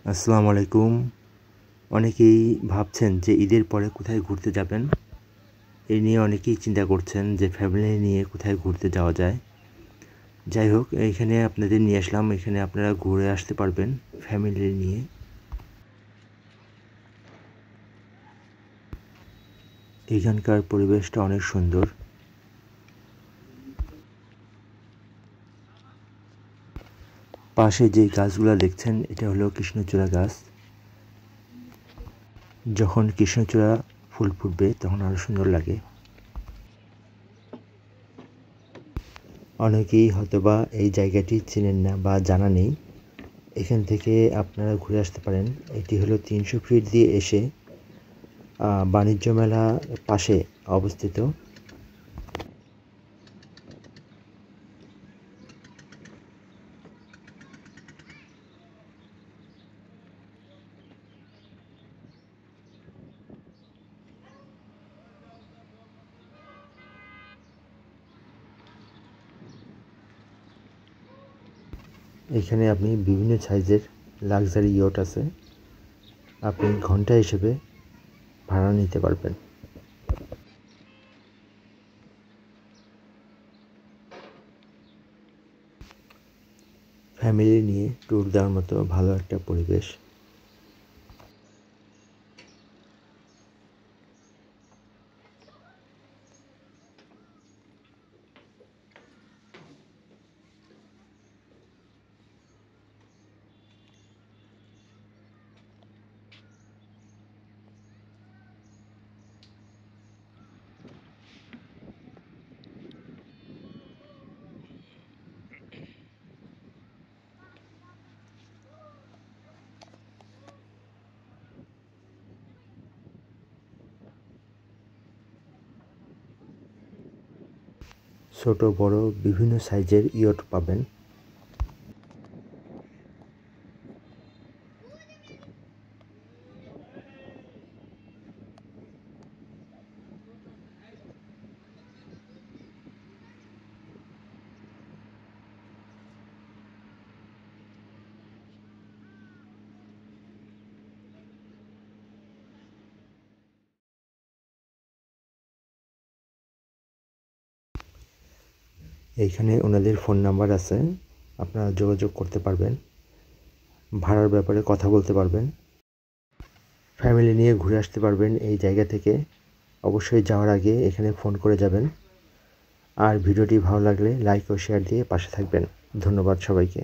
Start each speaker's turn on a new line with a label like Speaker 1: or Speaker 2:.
Speaker 1: আসসালামু আলাইকুম। অনেকেই ভাবছেন যে ঈদের পরে কোথায় ঘুরতে যাবেন। এই নিয়ে অনেকেই চিন্তা করছেন যে ফ্যামিলি নিয়ে কোথায় ঘুরতে যাওয়া যায়। যাই হোক, এইখানে আপনাদের নিয়ে আসলাম। এখানে আপনারা ঘুরে আসতে পারবেন ফ্যামিলি নিয়ে। এখানকার পরিবেশটা অনেক সুন্দর। পাশে যে গাছগুলো দেখছেন এটা হলো কৃষ্ণচূড়া গাছ। যখন কৃষ্ণচূড়া ফুল ফুটবে তখন আরও সুন্দর লাগে। অনেকেই হয়তোবা এই জায়গাটি চেনেন না বা জানা নেই। এখান থেকে আপনারা ঘুরে আসতে পারেন। এটি হলো ৩০০ ফিট দিয়ে এসে বাণিজ্য মেলা পাশে অবস্থিত। এখানে আপনি বিভিন্ন সাইজের লাক্সারি ইয়ট আছে, আপনি ঘন্টা হিসেবে ভাড়া নিতে পারবেন। ফ্যামিলি নিয়ে ট্যুর দেওয়ার মতো ভালো একটা পরিবেশ। ছোট বড় বিভিন্ন সাইজের ইয়ট পাবেন। এইখানে ওনাদের ফোন নাম্বার আছে, আপনারা যোগাযোগ করতে পারবেন, ভাড়ার ব্যাপারে কথা বলতে পারবেন। ফ্যামিলি নিয়ে ঘুরে আসতে পারবেন এই জায়গা থেকে। অবশ্যই যাওয়ার আগে এখানে ফোন করে যাবেন। আর ভিডিওটি ভালো লাগলে লাইক ও শেয়ার দিয়ে পাশে থাকবেন। ধন্যবাদ সবাইকে।